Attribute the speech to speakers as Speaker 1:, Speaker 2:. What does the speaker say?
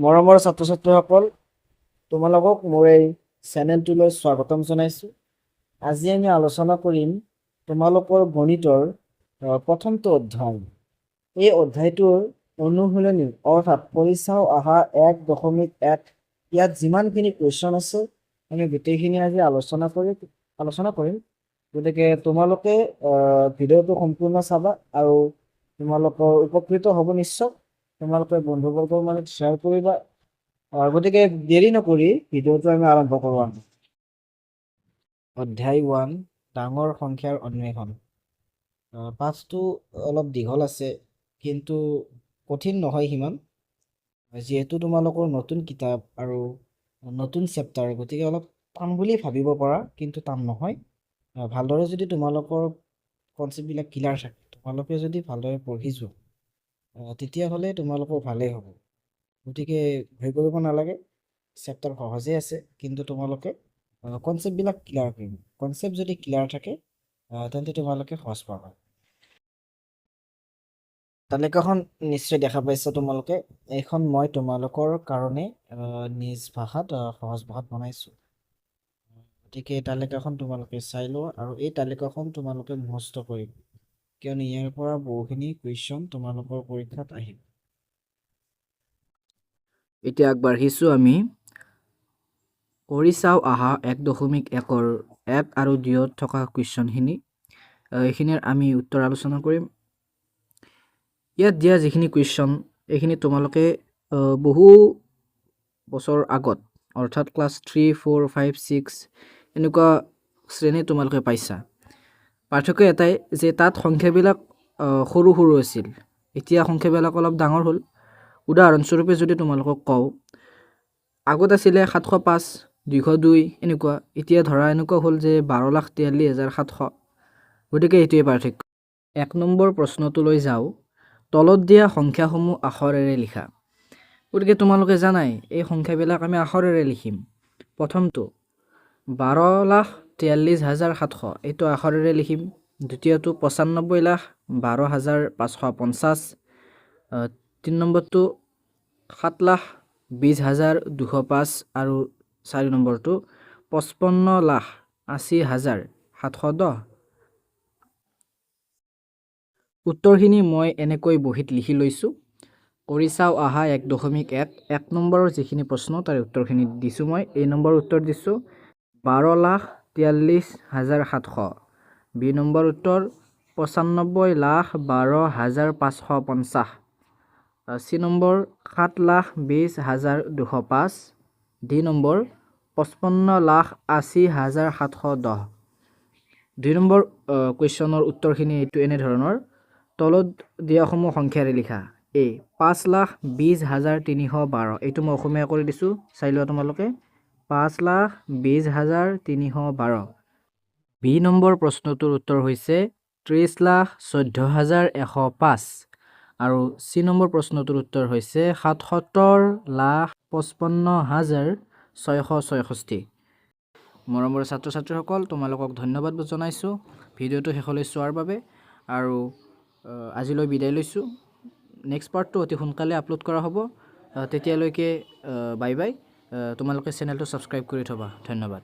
Speaker 1: মৰমৰ ছাত্ৰ-ছাত্ৰীসকল, তোমালোকক মোৰ এই চেনেলটোলৈ স্বাগতম জনাইছোঁ। আজি আমি আলোচনা কৰিম তোমালোকৰ গণিতৰ প্ৰথমটো অধ্যায়। এই অধ্যায়টোৰ অনুশীলনী অৰ্থাৎ পৰিচাও আহা 1.1 ইয়াত যিমানখিনি কুৱেশ্যন আছে আমি গোটেইখিনি আজি আলোচনা কৰিম। গতিকে তোমালোকে ভিডিঅ'টো সম্পূৰ্ণ চাবা আৰু তোমালোকৰ উপকৃত হ'ব নিশ্চয়। তোমালোকে বন্ধুবৰ্গৰ মাজত শ্বেয়াৰ কৰিবা। গতিকে দেৰি নকৰি ভিডিঅ'টো আমি আৰম্ভ কৰোঁ। অধ্যায় 1 ডাঙৰ সংখ্যাৰ অন্বেষণ। পাঠটো অলপ দীঘল আছে কিন্তু কঠিন নহয় সিমান। যিহেতু তোমালোকৰ নতুন কিতাপ আৰু নতুন চেপ্টাৰ, গতিকে অলপ টান বুলি ভাবিব পাৰা কিন্তু টান নহয়। ভালদৰে যদি তোমালোকৰ কনচেপ্টবিলাক ক্লিয়াৰ থাকে, তোমালোকে যদি ভালদৰে পঢ়ি যোৱা তেতিয়াহ'লে তোমালোকৰ ভালেই হ'ব। গতিকে ভয় কৰিব নালাগে, চেপ্টাৰ সহজেই আছে কিন্তু তোমালোকে কনচেপ্টবিলাক ক্লিয়াৰ কৰিম। কনচেপ্ট যদি ক্লিয়াৰ থাকে তেন্তে তোমালোকে সহজ পাবা। তালিকাখন নিশ্চয় দেখা পাইছা তোমালোকে। এইখন মই তোমালোকৰ কাৰণে নিজ ভাষাত সহজ ভাষাত বনাইছোঁ। গতিকে এই তালিকাখন তোমালোকে চাই লোৱা আৰু এই তালিকাখন তোমালোকে মুখস্থ কৰিম, কিয়নো ইয়াৰ পৰা বহুখিনি কুৱেশ্যন তোমালোকৰ পৰীক্ষাত আহিব। এতিয়া আগবাঢ়িছোঁ আমি পৰিচাও আহা 1.1ৰ 1 আৰু 2ত থকা কুৱেশ্যনখিনি। এইখিনিৰ আমি উত্তৰ আলোচনা কৰিম। ইয়াত দিয়া যিখিনি কুৱেশ্যন এইখিনি তোমালোকে বহু বছৰ আগত অৰ্থাৎ ক্লাছ 3, 4, 5, 6 এনেকুৱা শ্ৰেণী তোমালোকে পাইছা। পাৰ্থক্য এটাই যে তাত সংখ্যাবিলাক সৰু সৰু আছিল, এতিয়া সংখ্যাবিলাক অলপ ডাঙৰ হ'ল। উদাহৰণস্বৰূপে যদি তোমালোকক কওঁ, আগত আছিলে 705, 202 এনেকুৱা, এতিয়া ধৰা এনেকুৱা হ'ল যে 12,43,700। গতিকে এইটোৱে পাৰ্থক্য। 1 নম্বৰ প্ৰশ্নটোলৈ যাওঁ। তলত দিয়া সংখ্যাসমূহ আখৰেৰে লিখা। গতিকে তোমালোকে জানাই এই সংখ্যাবিলাক আমি আখৰেৰে লিখিম। প্ৰথমটো 12,43,700 এইটো আখৰেৰে লিখিম। দ্বিতীয়টো 95,12,550। 3 নম্বৰটো 7,20,205 আৰু 4 নম্বৰটো 55,80,710। উত্তৰখিনি মই এনেকৈ বহীত লিখি লৈছোঁ। পৰিচাও আহা 1.1 1 নম্বৰৰ যিখিনি প্ৰশ্ন তাৰ উত্তৰখিনি দিছোঁ মই। এই নম্বৰ উত্তৰ দিছোঁ 12,43,700। বি নম্বৰ উত্তৰ 95,12,550। C number 7,20,205। D number 55,80,710। 2 number কুৱেশ্যনৰ উত্তৰখিনি এইটো এনেধৰণৰ। তলত দিয়াসমূহ সংখ্যাৰে লিখা। এ 5,20,312 এইটো মই অসমীয়া কৰি দিছোঁ, চাই লোৱা তোমালোকে। 5,20,312। বি নম্বৰ প্ৰশ্নটোৰ উত্তৰ হৈছে 30,14,105 আৰু চি নম্বৰ প্ৰশ্নটোৰ উত্তৰ হৈছে 77,55,666। মৰমৰ ছাত্ৰ ছাত্ৰীসকল, তোমালোকক ধন্যবাদ জনাইছোঁ ভিডিঅ'টো শেষলৈ চোৱাৰ বাবে আৰু আজিলৈ বিদায় লৈছোঁ। নেক্সট পাৰ্টটো অতি সোনকালে আপলোড কৰা হ'ব। তেতিয়ালৈকে বাই বাই। তোমালোকে চেনেলটো ছাবস্ক্ৰাইব কৰি থ'বা। ধন্যবাদ।